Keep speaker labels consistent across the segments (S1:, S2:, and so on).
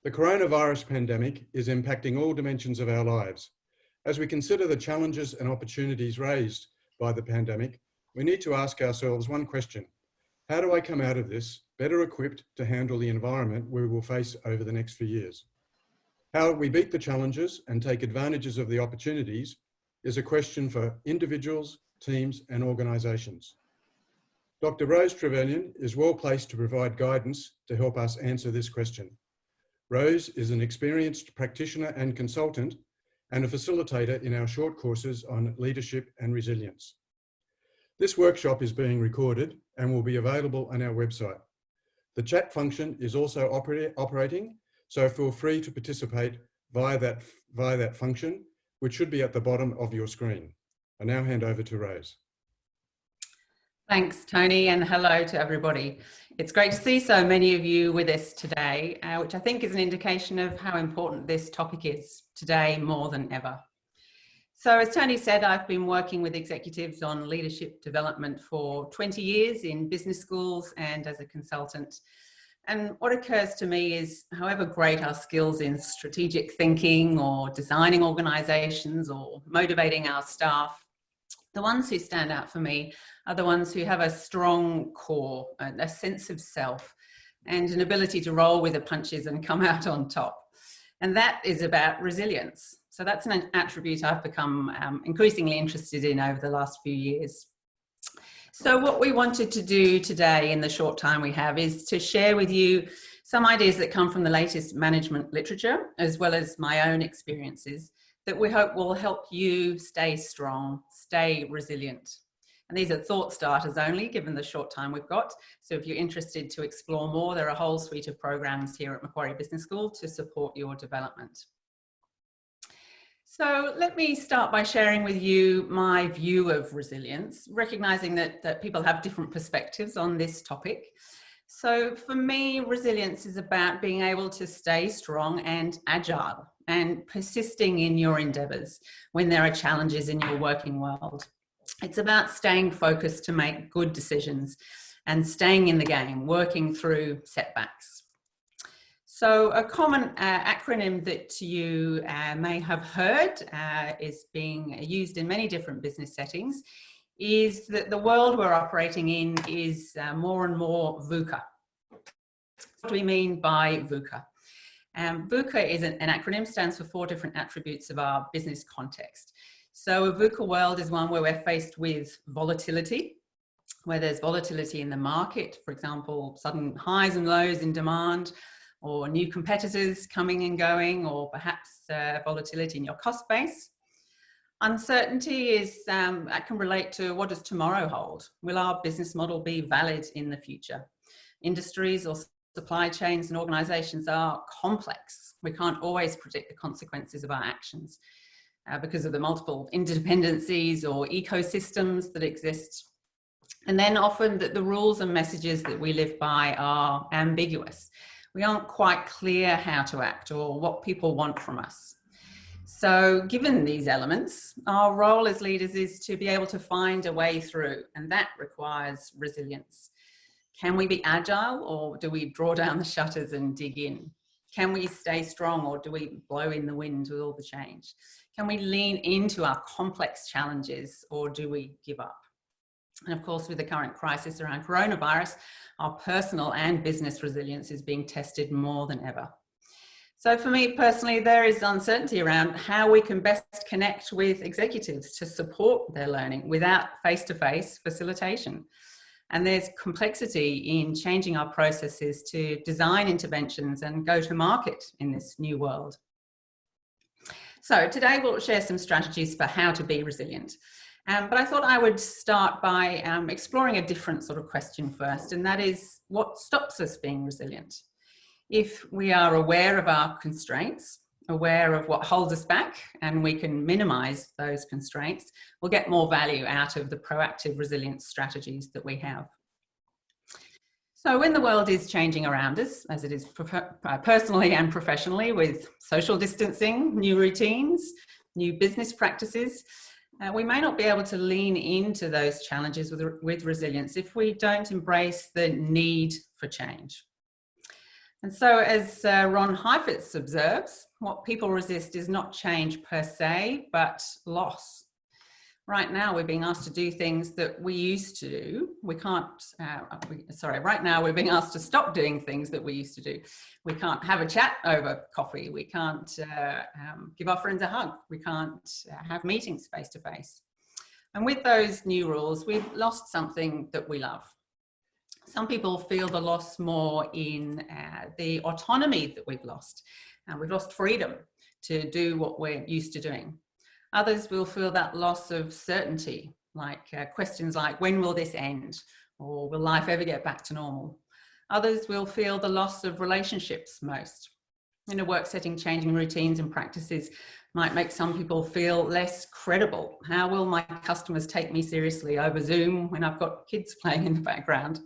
S1: The coronavirus pandemic is impacting all dimensions of our lives. As we consider the challenges and opportunities raised by the pandemic, we need to ask ourselves one question: how do I come out of this better equipped to handle the environment we will face over the next few years? How we beat the challenges and take advantages of the opportunities is a question for individuals, teams, and organisations. Dr. Rose Trevelyan is well placed to provide guidance to help us answer this question. Rose is an experienced practitioner and consultant and a facilitator in our short courses on leadership and resilience. This workshop is being recorded and will be available on our website. The chat function is also operating, so feel free to participate via that function, which should be at the bottom of your screen. I now hand over to Rose.
S2: Thanks, Tony, and hello to everybody. It's great to see so many of you with us today, which I think is an indication of how important this topic is today more than ever. So as Tony said, I've been working with executives on leadership development for 20 years in business schools and as a consultant. And what occurs to me is, however great our skills in strategic thinking or designing organisations or motivating our staff, the ones who stand out for me are the ones who have a strong core, a sense of self, and an ability to roll with the punches and come out on top. And that is about resilience. So that's an attribute I've become increasingly interested in over the last few years. So what we wanted to do today in the short time we have is to share with you some ideas that come from the latest management literature, as well as my own experiences, that we hope will help you stay strong, stay resilient. And these are thought starters only, given the short time we've got. So if you're interested to explore more, there are a whole suite of programs here at Macquarie Business School to support your development. So let me start by sharing with you my view of resilience, recognizing that people have different perspectives on this topic. So for me, resilience is about being able to stay strong and agile and persisting in your endeavours when there are challenges in your working world. It's about staying focused to make good decisions and staying in the game, working through setbacks. So a common acronym that you may have heard is being used in many different business settings is that the world we're operating in is more and more VUCA. What do we mean by VUCA? VUCA is an acronym, stands for 4 different attributes of our business context. So a VUCA world is one where we're faced with volatility, where there's volatility in the market, for example, sudden highs and lows in demand, or new competitors coming and going, or perhaps volatility in your cost base. Uncertainty is, that can relate to what does tomorrow hold? Will our business model be valid in the future? Industries or supply chains and organisations are complex. We can't always predict the consequences of our actions because of the multiple interdependencies or ecosystems that exist. And then often the rules and messages that we live by are ambiguous. We aren't quite clear how to act or what people want from us. So given these elements, our role as leaders is to be able to find a way through, and that requires resilience. Can we be agile, or do we draw down the shutters and dig in? Can we stay strong, or do we blow in the wind with all the change? Can we lean into our complex challenges, or do we give up? And of course, with the current crisis around coronavirus, our personal and business resilience is being tested more than ever. So for me personally, there is uncertainty around how we can best connect with executives to support their learning without face-to-face facilitation. And there's complexity in changing our processes to design interventions and go to market in this new world. So today we'll share some strategies for how to be resilient. But I thought I would start by exploring a different sort of question first, and that is, what stops us being resilient? If we are aware of our constraints, aware of what holds us back, and we can minimise those constraints, we'll get more value out of the proactive resilience strategies that we have. So when the world is changing around us, as it is personally and professionally, with social distancing, new routines, new business practices, we may not be able to lean into those challenges with resilience if we don't embrace the need for change. And so, as Ron Heifetz observes, what people resist is not change per se, but loss. Right now, we're being asked to do things that we used to do. Right now, we're being asked to stop doing things that we used to do. We can't have a chat over coffee. We can't give our friends a hug. We can't have meetings face to face. And with those new rules, we've lost something that we love. Some people feel the loss more in the autonomy that we've lost. We've lost freedom to do what we're used to doing. Others will feel that loss of certainty, like questions like, when will this end? Or will life ever get back to normal? Others will feel the loss of relationships most. In a work setting, changing routines and practices might make some people feel less credible. How will my customers take me seriously over Zoom when I've got kids playing in the background?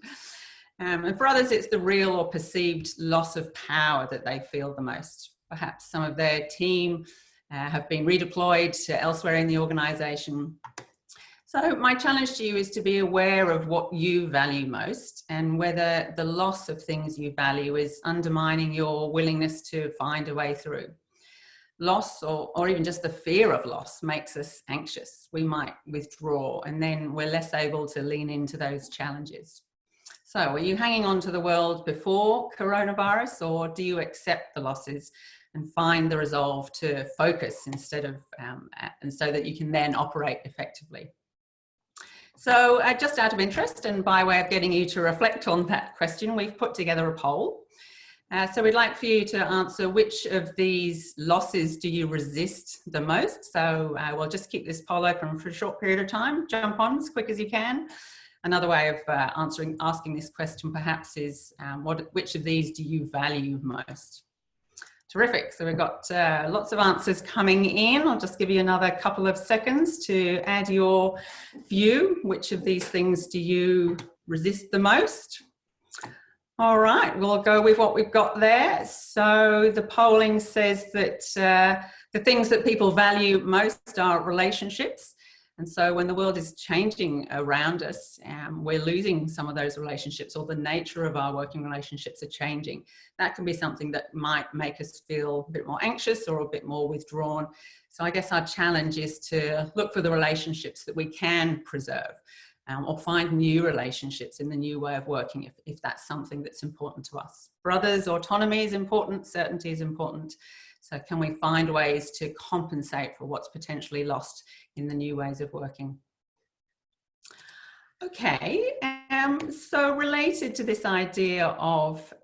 S2: And for others, it's the real or perceived loss of power that they feel the most. Perhaps some of their team have been redeployed to elsewhere in the organisation. So my challenge to you is to be aware of what you value most and whether the loss of things you value is undermining your willingness to find a way through. Loss or even just the fear of loss makes us anxious. We might withdraw and then we're less able to lean into those challenges. So are you hanging on to the world before coronavirus, or do you accept the losses and find the resolve to focus instead of, and so that you can then operate effectively? So just out of interest and by way of getting you to reflect on that question, we've put together a poll. So we'd like for you to answer, which of these losses do you resist the most? So we'll just keep this poll open for a short period of time. Jump on as quick as you can. Another way of asking this question perhaps is, which of these do you value most? Terrific. So we've got lots of answers coming in. I'll just give you another couple of seconds to add your view. Which of these things do you resist the most? All right, we'll go with what we've got there. So the polling says that the things that people value most are relationships. And so when the world is changing around us, we're losing some of those relationships, or the nature of our working relationships are changing. That can be something that might make us feel a bit more anxious or a bit more withdrawn. So I guess our challenge is to look for the relationships that we can preserve, or find new relationships in the new way of working if that's something that's important to us. For others, autonomy is important, certainty is important. So can we find ways to compensate for what's potentially lost in the new ways of working? Okay, so related to this idea of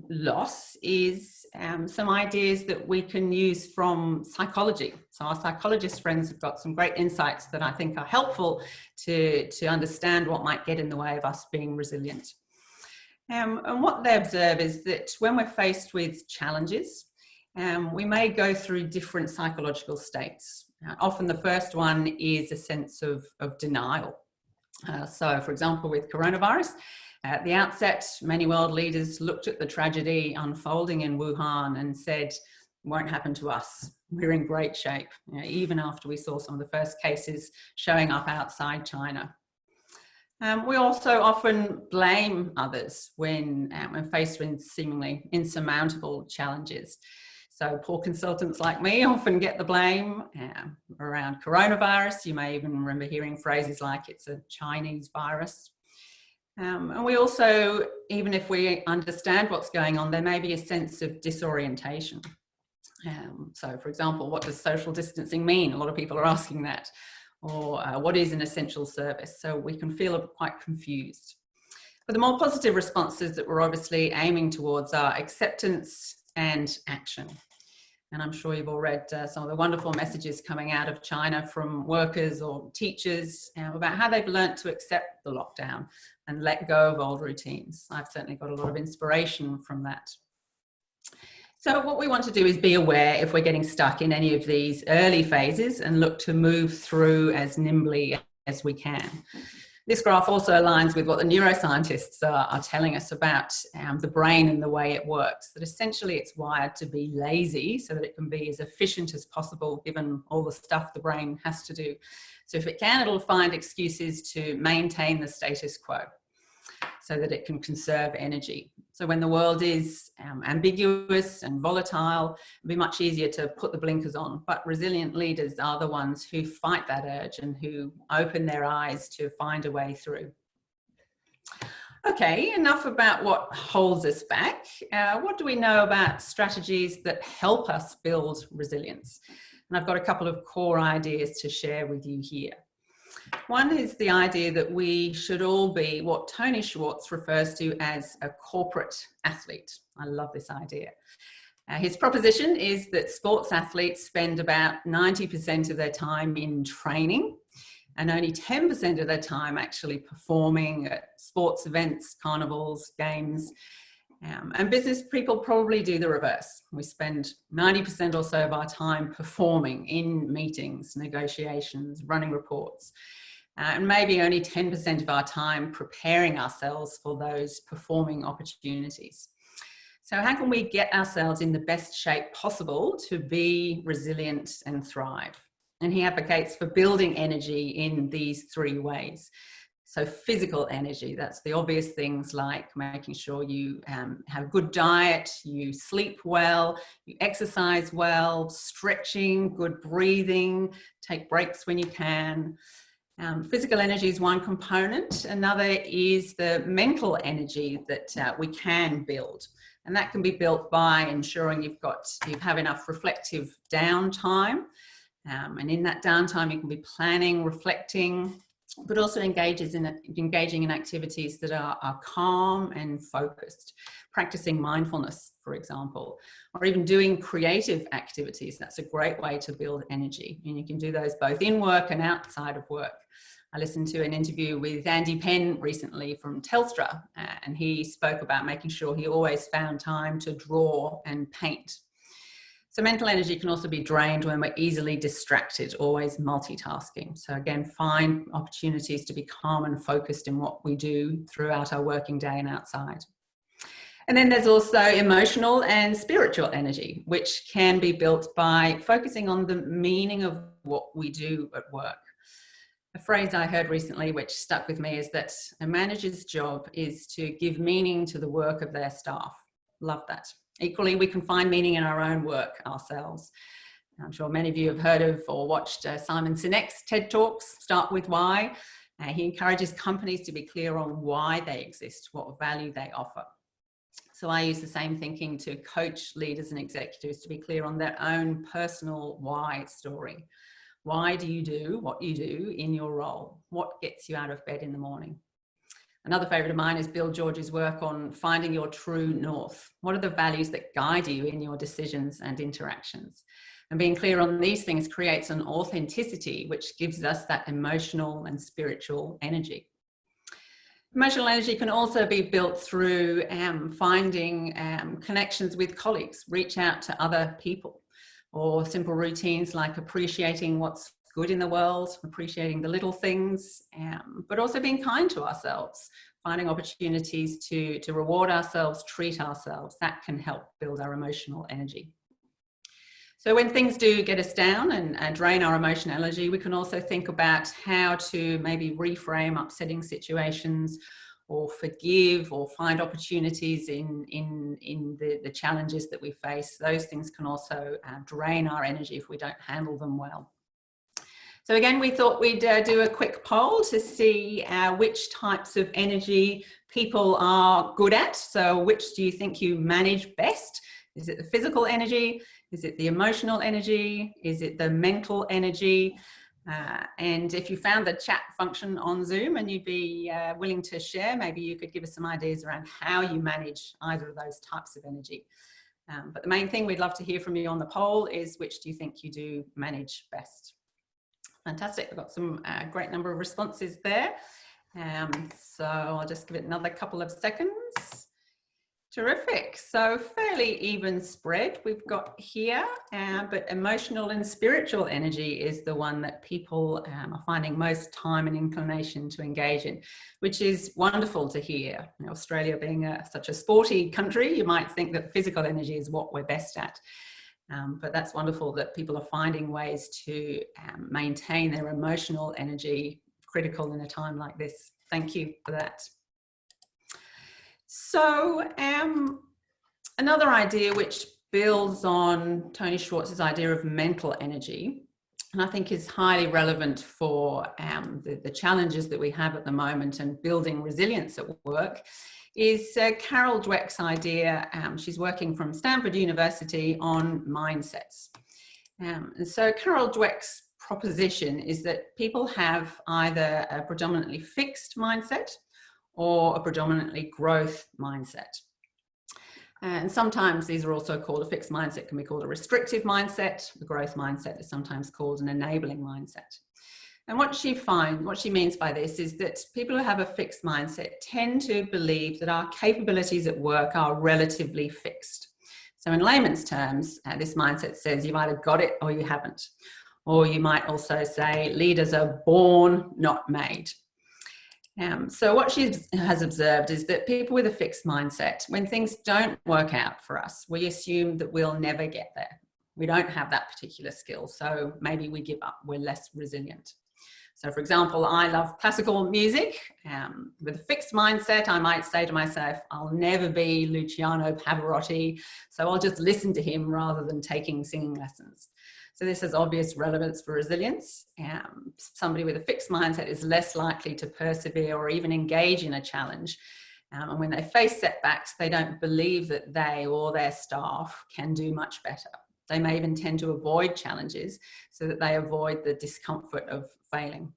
S2: loss is some ideas that we can use from psychology. So our psychologist friends have got some great insights that I think are helpful to understand what might get in the way of us being resilient. And what they observe is that when we're faced with challenges, we may go through different psychological states. Often the first one is a sense of denial. So for example, with coronavirus, at the outset, many world leaders looked at the tragedy unfolding in Wuhan and said, it won't happen to us. We're in great shape, even after we saw some of the first cases showing up outside China. We also often blame others when faced with seemingly insurmountable challenges. So poor consultants like me often get the blame around coronavirus. You may even remember hearing phrases like it's a Chinese virus. And we also, even if we understand what's going on, there may be a sense of disorientation. So for example, what does social distancing mean? A lot of people are asking that. Or what is an essential service? So we can feel quite confused. But the more positive responses that we're obviously aiming towards are acceptance and action. And I'm sure you've all read some of the wonderful messages coming out of China from workers or teachers about how they've learnt to accept the lockdown and let go of old routines. I've certainly got a lot of inspiration from that. So what we want to do is be aware if we're getting stuck in any of these early phases and look to move through as nimbly as we can. This graph also aligns with what the neuroscientists are telling us about the brain and the way it works, that essentially it's wired to be lazy so that it can be as efficient as possible given all the stuff the brain has to do. So if it can, it'll find excuses to maintain the status quo. so that it can conserve energy. So when the world is ambiguous and volatile, it'll be much easier to put the blinkers on. But resilient leaders are the ones who fight that urge and who open their eyes to find a way through. Okay, enough about what holds us back. What do we know about strategies that help us build resilience? And I've got a couple of core ideas to share with you here. One is the idea that we should all be what Tony Schwartz refers to as a corporate athlete. I love this idea. His proposition is that sports athletes spend about 90% of their time in training and only 10% of their time actually performing at sports events, carnivals, games. And business people probably do the reverse. We spend 90% or so of our time performing in meetings, negotiations, running reports, and maybe only 10% of our time preparing ourselves for those performing opportunities. So how can we get ourselves in the best shape possible to be resilient and thrive? And he advocates for building energy in these three ways. So physical energy, that's the obvious things like making sure you have a good diet, you sleep well, you exercise well, stretching, good breathing, take breaks when you can. Physical energy is one component. Another is the mental energy that we can build. And that can be built by ensuring you have enough reflective downtime. And in that downtime, you can be planning, reflecting, but also engaging in activities that are calm and focused. Practicing mindfulness, for example, or even doing creative activities. That's a great way to build energy. And you can do those both in work and outside of work. I listened to an interview with Andy Penn recently from Telstra, and he spoke about making sure he always found time to draw and paint. So mental energy can also be drained when we're easily distracted, always multitasking. So again, find opportunities to be calm and focused in what we do throughout our working day and outside. And then there's also emotional and spiritual energy, which can be built by focusing on the meaning of what we do at work. A phrase I heard recently, which stuck with me, is that a manager's job is to give meaning to the work of their staff. Love that. Equally, we can find meaning in our own work ourselves. I'm sure many of you have heard of or watched Simon Sinek's TED Talks, Start With Why. He encourages companies to be clear on why they exist, what value they offer. So I use the same thinking to coach leaders and executives to be clear on their own personal why story. Why do you do what you do in your role? What gets you out of bed in the morning? Another favourite of mine is Bill George's work on finding your true north. What are the values that guide you in your decisions and interactions? And being clear on these things creates an authenticity, which gives us that emotional and spiritual energy. Emotional energy can also be built through finding connections with colleagues, reach out to other people, or simple routines like appreciating what's good in the world, appreciating the little things, but also being kind to ourselves, finding opportunities to reward ourselves, treat ourselves. That can help build our emotional energy. So when things do get us down and drain our emotional energy, we can also think about how to maybe reframe upsetting situations, or forgive, or find opportunities in the challenges that we face. Those things can also drain our energy if we don't handle them well. So again, we thought we'd do a quick poll to see which types of energy people are good at. So which do you think you manage best? Is it the physical energy? Is it the emotional energy? Is it the mental energy? And if you found the chat function on Zoom and you'd be willing to share, maybe you could give us some ideas around how you manage either of those types of energy. But the main thing we'd love to hear from you on the poll is which do you think you do manage best? Fantastic, we've got some great number of responses there. So I'll just give it another couple of seconds. Terrific, so fairly even spread we've got here, but emotional and spiritual energy is the one that people are finding most time and inclination to engage in, which is wonderful to hear. You know, Australia being such a sporty country, you might think that physical energy is what we're best at. But that's wonderful that people are finding ways to maintain their emotional energy, critical in a time like this. Thank you for that. So another idea which builds on Tony Schwartz's idea of mental energy, and I think is highly relevant for the challenges that we have at the moment and building resilience at work, is Carol Dweck's idea. She's working from Stanford University on mindsets. And so Carol Dweck's proposition is that people have either a predominantly fixed mindset or a predominantly growth mindset. And sometimes these are also called, a fixed mindset can be called a restrictive mindset. The growth mindset is sometimes called an enabling mindset. And what she means by this is that people who have a fixed mindset tend to believe that our capabilities at work are relatively fixed. So in layman's terms, this mindset says you've either got it or you haven't. Or you might also say leaders are born, not made. So what she has observed is that people with a fixed mindset, when things don't work out for us, we assume that we'll never get there. We don't have that particular skill, so maybe we give up, we're less resilient. So for example, I love classical music. With a fixed mindset, I might say to myself, I'll never be Luciano Pavarotti, so I'll just listen to him rather than taking singing lessons. So this has obvious relevance for resilience. Somebody with a fixed mindset is less likely to persevere or even engage in a challenge. And when they face setbacks, they don't believe that they or their staff can do much better. They may even tend to avoid challenges so that they avoid the discomfort of failing.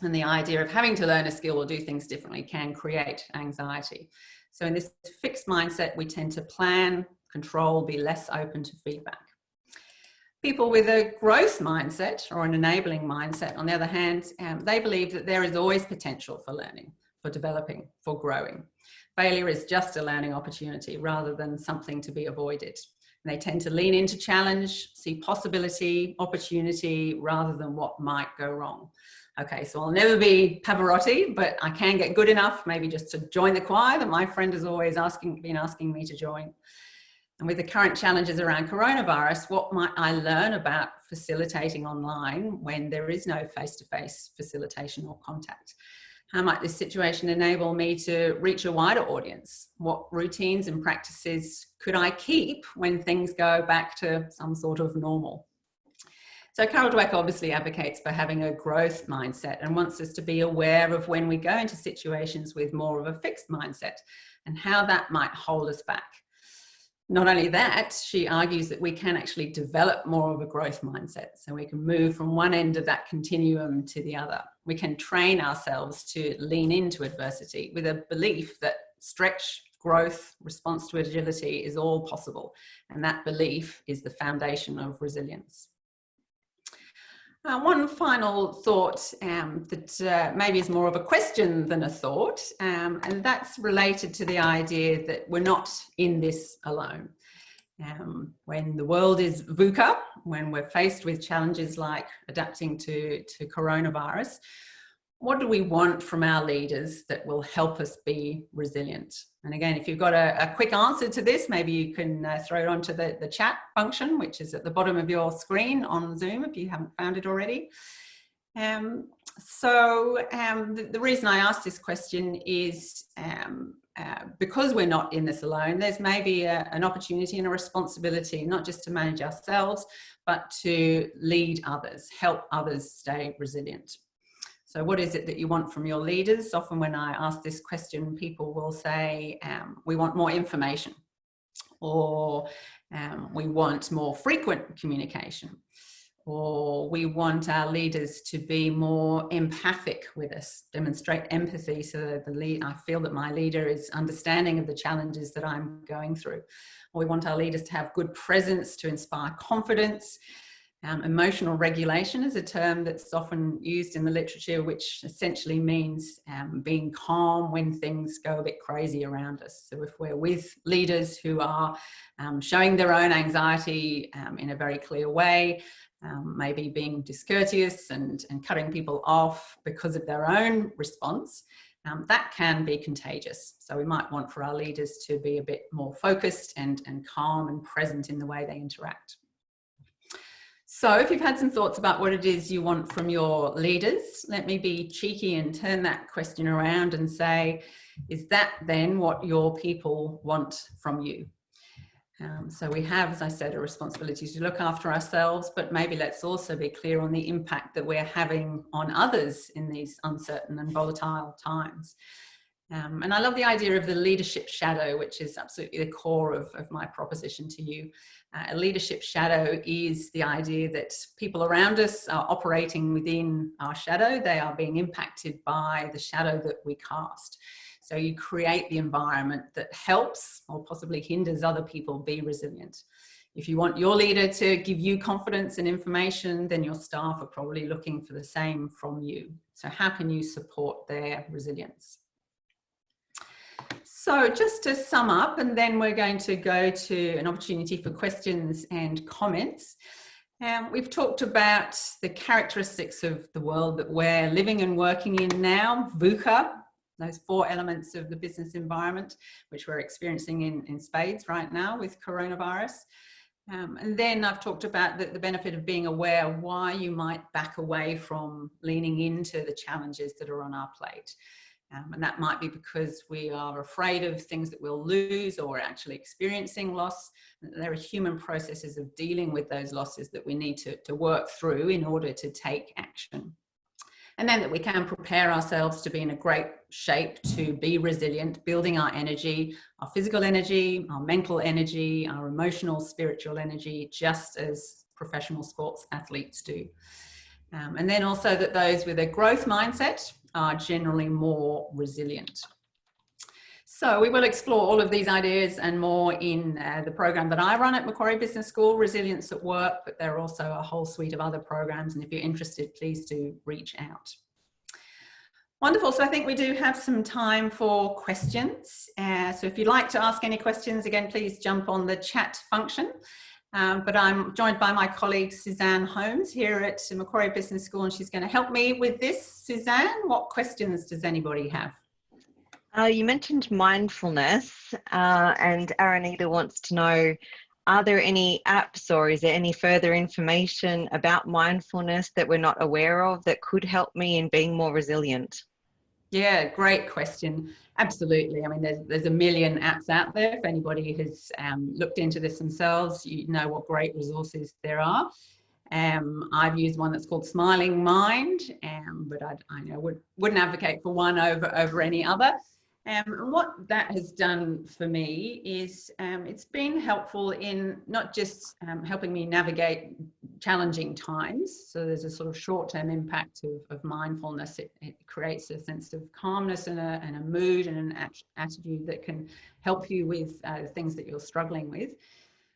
S2: And the idea of having to learn a skill or do things differently can create anxiety. So in this fixed mindset, we tend to plan, control, be less open to feedback. People with a growth mindset or an enabling mindset, on the other hand, they believe that there is always potential for learning, for developing, for growing. Failure is just a learning opportunity rather than something to be avoided. And they tend to lean into challenge, see possibility, opportunity, rather than what might go wrong. Okay, so I'll never be Pavarotti, but I can get good enough, maybe just to join the choir that my friend has always been asking me to join. And with the current challenges around coronavirus, what might I learn about facilitating online when there is no face-to-face facilitation or contact? How might this situation enable me to reach a wider audience? What routines and practices could I keep when things go back to some sort of normal? So Carol Dweck obviously advocates for having a growth mindset and wants us to be aware of when we go into situations with more of a fixed mindset and how that might hold us back. Not only that, she argues that we can actually develop more of a growth mindset. So we can move from one end of that continuum to the other. We can train ourselves to lean into adversity with a belief that stretch, growth, response to agility is all possible. And that belief is the foundation of resilience. One final thought that maybe is more of a question than a thought, and that's related to the idea that we're not in this alone. When the world is VUCA, when we're faced with challenges like adapting to coronavirus, what do we want from our leaders that will help us be resilient? And again, if you've got a quick answer to this, maybe you can throw it onto the chat function, which is at the bottom of your screen on Zoom if you haven't found it already. The reason I asked this question is because we're not in this alone, there's maybe an opportunity and a responsibility, not just to manage ourselves, but to lead others, help others stay resilient. So what is it that you want from your leaders? Often when I ask this question, people will say, we want more information, or we want more frequent communication, or we want our leaders to be more empathic with us, demonstrate empathy so that I feel that my leader is understanding of the challenges that I'm going through. Or we want our leaders to have good presence to inspire confidence. Emotional regulation is a term that's often used in the literature, which essentially means being calm when things go a bit crazy around us. So if we're with leaders who are showing their own anxiety in a very clear way, maybe being discourteous and cutting people off because of their own response, that can be contagious. So we might want for our leaders to be a bit more focused and calm and present in the way they interact. So if you've had some thoughts about what it is you want from your leaders, let me be cheeky and turn that question around and say, Is that then what your people want from you? So we have, as I said, a responsibility to look after ourselves, but maybe let's also be clear on the impact that we're having on others in these uncertain and volatile times. And I love the idea of the leadership shadow, which is absolutely the core of my proposition to you. A leadership shadow is the idea that people around us are operating within our shadow. They are being impacted by the shadow that we cast. So you create the environment that helps or possibly hinders other people be resilient. If you want your leader to give you confidence and information, then your staff are probably looking for the same from you. So how can you support their resilience? So just to sum up, and then we're going to go to an opportunity for questions and comments. We've talked about the characteristics of the world that we're living and working in now, VUCA, those 4 elements of the business environment, which we're experiencing in spades right now with coronavirus. And then I've talked about the benefit of being aware of why you might back away from leaning into the challenges that are on our plate. And that might be because we are afraid of things that we'll lose, or we're actually experiencing loss. There are human processes of dealing with those losses that we need to work through in order to take action. And then that we can prepare ourselves to be in a great shape to be resilient, building our energy, our physical energy, our mental energy, our emotional, spiritual energy, just as professional sports athletes do. And then also that those with a growth mindset are generally more resilient. So we will explore all of these ideas and more in the program that I run at Macquarie Business School, Resilience at Work, but there are also a whole suite of other programs, and if you're interested, please do reach out. Wonderful, so I think we do have some time for questions. So if you'd like to ask any questions, again, please jump on the chat function. But I'm joined by my colleague Suzanne Holmes here at Macquarie Business School, and she's going to help me with this. Suzanne, what questions does anybody have?
S3: You mentioned mindfulness, and Aranita wants to know, are there any apps or is there any further information about mindfulness that we're not aware of that could help me in being more resilient?
S2: Yeah, great question. Absolutely. I mean, there's a million apps out there. If anybody has looked into this themselves, you know what great resources there are. I've used one that's called Smiling Mind, but I know wouldn't advocate for one over any other. And what that has done for me is it's been helpful in not just helping me navigate challenging times. So there's a sort of short-term impact of mindfulness. It creates a sense of calmness and a mood and an attitude that can help you with the things that you're struggling with.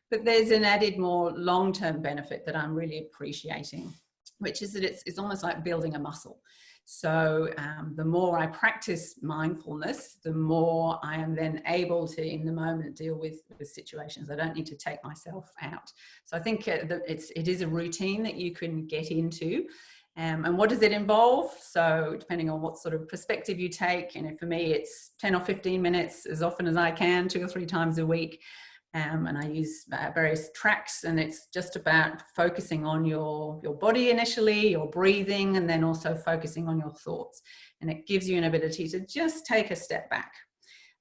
S2: But there's an added more long-term benefit that I'm really appreciating, which is that it's almost like building a muscle. So the more I practice mindfulness, the more I am then able to, in the moment, deal with situations. I don't need to take myself out. So I think it is a routine that you can get into. And what does it involve? So depending on what sort of perspective you take, and for me, it's 10 or 15 minutes as often as I can, 2 or 3 times a week. And I use various tracks, and it's just about focusing on your body initially, your breathing, and then also focusing on your thoughts. And it gives you an ability to just take a step back.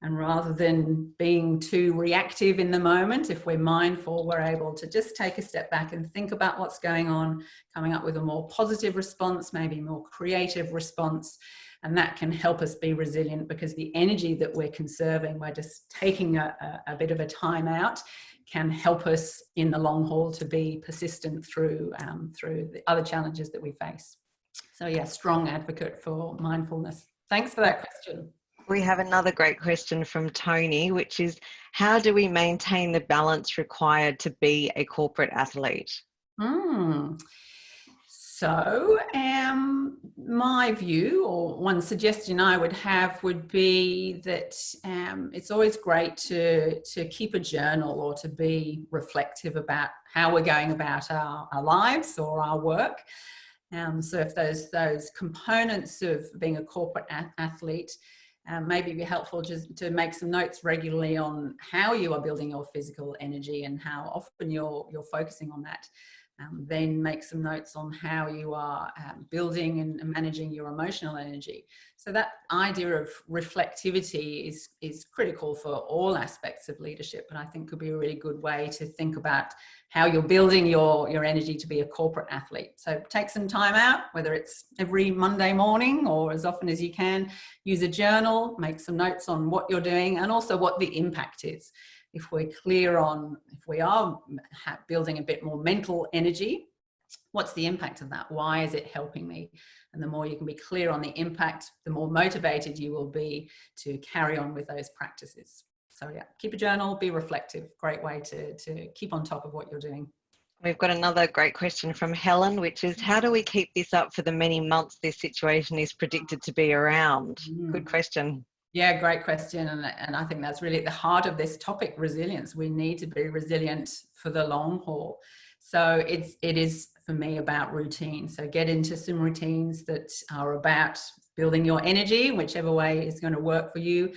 S2: And rather than being too reactive in the moment, if we're mindful, we're able to just take a step back and think about what's going on, coming up with a more positive response, maybe more creative response. And that can help us be resilient, because the energy that we're conserving by just taking a bit of a time out can help us in the long haul to be persistent through the other challenges that we face. So yeah, strong advocate for mindfulness. Thanks for that question.
S3: We have another great question from Tony, which is, how do we maintain the balance required to be a corporate athlete?
S2: So my view, or one suggestion I would have, would be that it's always great to keep a journal or to be reflective about how we're going about our lives or our work. So if those components of being a corporate athlete, maybe be helpful just to make some notes regularly on how you are building your physical energy and how often you're focusing on that. Then make some notes on how you are building and managing your emotional energy. So that idea of reflectivity is critical for all aspects of leadership, and I think could be a really good way to think about how you're building your energy to be a corporate athlete. So take some time out, whether it's every Monday morning or as often as you can, use a journal, make some notes on what you're doing and also what the impact is. If we're clear on, if we are building a bit more mental energy, what's the impact of that? Why is it helping me? And the more you can be clear on the impact, the more motivated you will be to carry on with those practices. So yeah, keep a journal, be reflective. Great way to keep on top of what you're doing.
S3: We've got another great question from Helen, which is, how do we keep this up for the many months this situation is predicted to be around? Good question.
S2: Yeah, great question. And I think that's really at the heart of this topic, resilience. We need to be resilient for the long haul. So it is for me about routine. So get into some routines that are about building your energy, whichever way is going to work for you.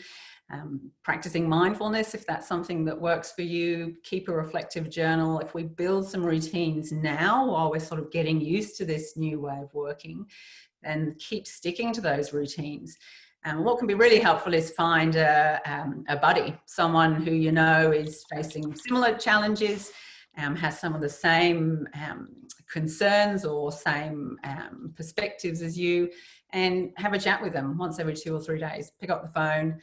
S2: Practicing mindfulness, if that's something that works for you. Keep a reflective journal. If we build some routines now while we're sort of getting used to this new way of working, then keep sticking to those routines. And what can be really helpful is find a buddy, someone who you know is facing similar challenges, has some of the same concerns or same perspectives as you, and have a chat with them once every 2 or 3 days. Pick up the phone,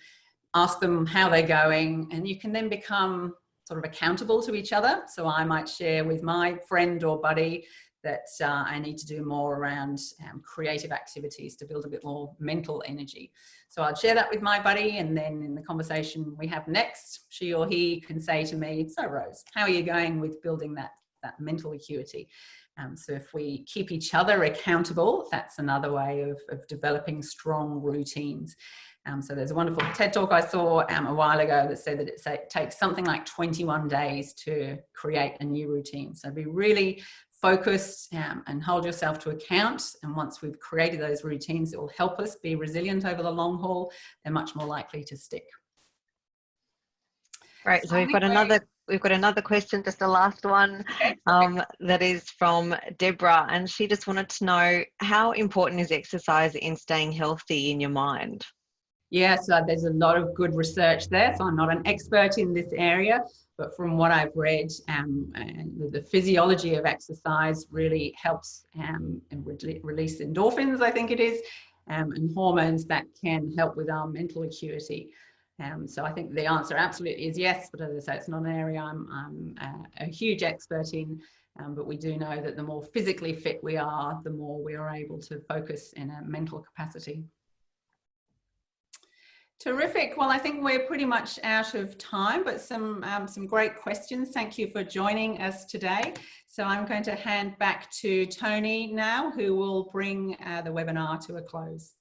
S2: ask them how they're going, and you can then become sort of accountable to each other. So I might share with my friend or buddy that I need to do more around creative activities to build a bit more mental energy. So I'll share that with my buddy, and then in the conversation we have next, she or he can say to me, so Rose, how are you going with building that mental acuity? So if we keep each other accountable, that's another way of developing strong routines. So there's a wonderful TED talk I saw a while ago that said that it takes something like 21 days to create a new routine. So be really focused and hold yourself to account. And once we've created those routines that will help us be resilient over the long haul, they're much more likely to stick.
S3: Right, so we've got another question, just a last one, that is from Deborah, and she just wanted to know, how important is exercise in staying healthy in your mind?
S2: Yeah, so there's a lot of good research there. So I'm not an expert in this area, but from what I've read, the physiology of exercise really helps release endorphins, I think it is, and hormones that can help with our mental acuity. So I think the answer absolutely is yes, but as I say, it's not an area I'm a huge expert in, but we do know that the more physically fit we are, the more we are able to focus in a mental capacity. Terrific. Well, I think we're pretty much out of time, but some great questions. Thank you for joining us today. So I'm going to hand back to Tony now, who will bring the webinar to a close.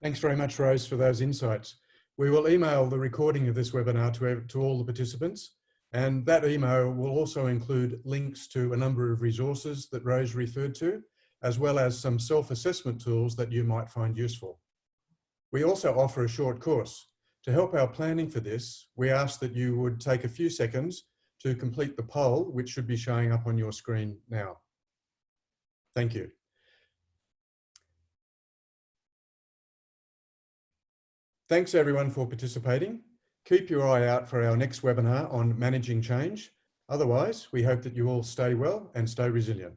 S1: Thanks very much, Rose, for those insights. We will email the recording of this webinar to all the participants, and that email will also include links to a number of resources that Rose referred to, as well as some self-assessment tools that you might find useful. We also offer a short course. To help our planning for this, we ask that you would take a few seconds to complete the poll, which should be showing up on your screen now. Thank you. Thanks everyone for participating. Keep your eye out for our next webinar on managing change. Otherwise, we hope that you all stay well and stay resilient.